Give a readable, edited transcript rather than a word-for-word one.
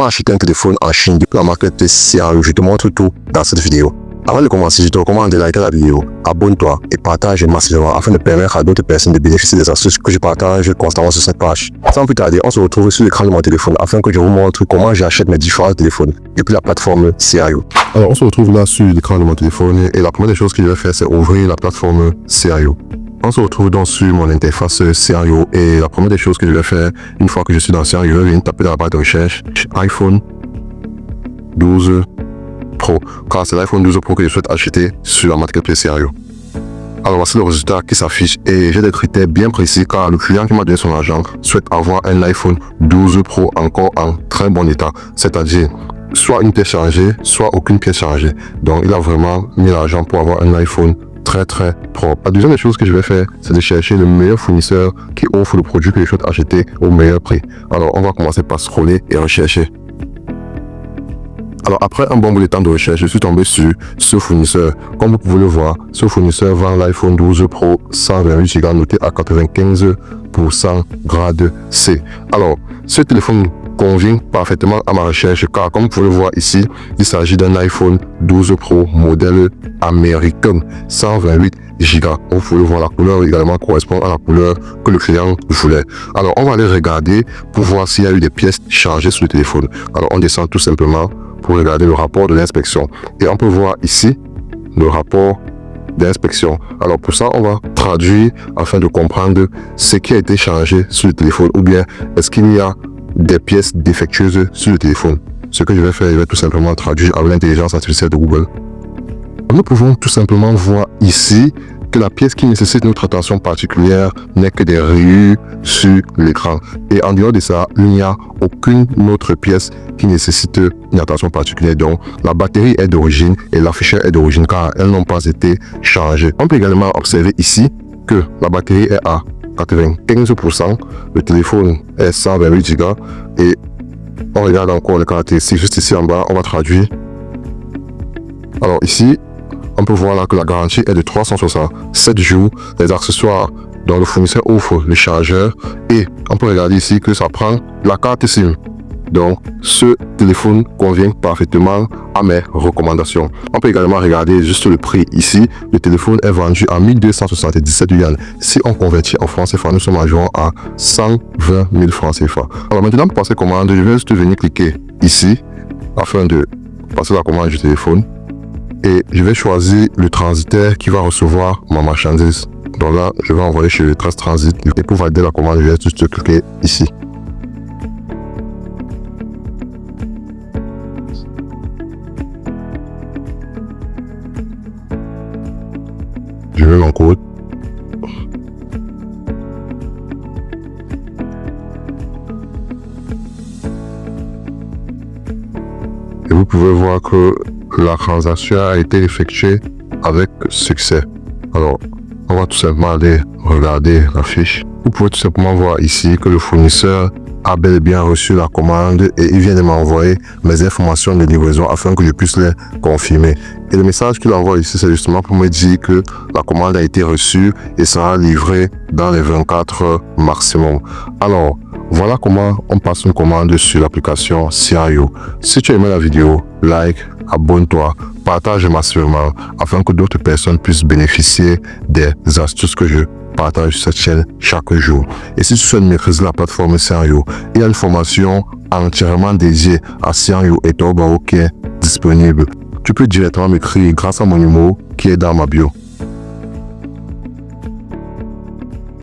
Comment acheter un téléphone en Chine depuis la marque Xiaoyu? Je te montre tout dans cette vidéo. Avant de commencer, je te recommande de liker la vidéo, abonne-toi et partage massivement afin de permettre à d'autres personnes de bénéficier des astuces que je partage constamment sur cette page. Sans plus tarder, on se retrouve sur l'écran de mon téléphone afin que je vous montre comment j'achète mes différents téléphones depuis la plateforme Xiaoyu. Alors, on se retrouve là sur l'écran de mon téléphone et la première des choses que je vais faire, c'est ouvrir la plateforme Xiaoyu. On se retrouve donc sur mon interface Xiaoyu et la première des choses que je vais faire, une fois que je suis dans Xiaoyu, je viens taper dans la barre de recherche iPhone 12 Pro, car c'est l'iPhone 12 Pro que je souhaite acheter sur la marketplace Xiaoyu. Alors voici le résultat qui s'affiche et j'ai des critères bien précis car le client qui m'a donné son argent souhaite avoir un iPhone 12 Pro encore en très bon état, c'est-à-dire soit une pièce chargée, soit aucune pièce chargée. Donc il a vraiment mis l'argent pour avoir un iPhone très propre. La deuxième des choses que je vais faire, c'est de chercher le meilleur fournisseur qui offre le produit que je souhaite acheter au meilleur prix. Alors on va commencer par scroller et rechercher. Alors après un bon bout de temps de recherche, je suis tombé sur ce fournisseur. Comme vous pouvez le voir, ce fournisseur vend l'iPhone 12 Pro 128 Go noté à 95% grade C. Alors ce téléphone convient parfaitement à ma recherche car comme vous pouvez le voir ici, il s'agit d'un iPhone 12 Pro modèle américain 128 Go. Vous pouvez voir la couleur également correspond à la couleur que le client voulait. Alors on va aller regarder pour voir s'il y a eu des pièces chargées sur le téléphone. Alors on descend tout simplement pour regarder le rapport de l'inspection et on peut voir ici le rapport d'inspection. Alors pour ça on va traduire afin de comprendre ce qui a été changé sur le téléphone ou bien est-ce qu'il y a des pièces défectueuses sur le téléphone. Ce que je vais faire, je vais tout simplement traduire avec l'intelligence artificielle de Google. Nous pouvons tout simplement voir ici que la pièce qui nécessite notre attention particulière n'est que des rayures sur l'écran. Et en dehors de ça, il n'y a aucune autre pièce qui nécessite une attention particulière. Donc, la batterie est d'origine et l'afficheur est d'origine car elles n'ont pas été changées. On peut également observer ici que la batterie est à 95%, le téléphone est 128 Go et on regarde encore les caractéristiques juste ici en bas, on va traduire. Alors ici, on peut voir là que la garantie est de 367 jours, les accessoires dont le fournisseur offre le chargeur et on peut regarder ici que ça prend la carte SIM. Donc ce téléphone convient parfaitement à mes recommandations. On peut également regarder juste le prix ici. Le téléphone est vendu à 1277 yuan. Si on convertit en francs CFA, nous sommes environ à 120 000 francs CFA. Alors maintenant pour passer commande, je vais juste venir cliquer ici afin de passer la commande du téléphone. Et je vais choisir le transitaire qui va recevoir ma marchandise. Donc là, je vais envoyer chez le Trust Transit et pour valider la commande, je vais juste cliquer ici. Je mets mon code. Et vous pouvez voir que la transaction a été effectuée avec succès. Alors, on va tout simplement aller regarder la fiche. Vous pouvez tout simplement voir ici que le fournisseur a bel et bien reçu la commande et il vient de m'envoyer mes informations de livraison afin que je puisse les confirmer. Et le message qu'il envoie ici, c'est justement pour me dire que la commande a été reçue et sera livrée dans les 24 heures maximum. Alors, voilà comment on passe une commande sur l'application Xiaoyu. Si tu as aimé la vidéo, like, abonne-toi, partage massivement afin que d'autres personnes puissent bénéficier des astuces que je partage sur cette chaîne chaque jour. Et si tu souhaites maîtriser la plateforme Xiaoyu, il y a une formation entièrement dédiée à Xiaoyu et Taobao qui est disponible. Tu peux directement m'écrire grâce à mon numéro qui est dans ma bio.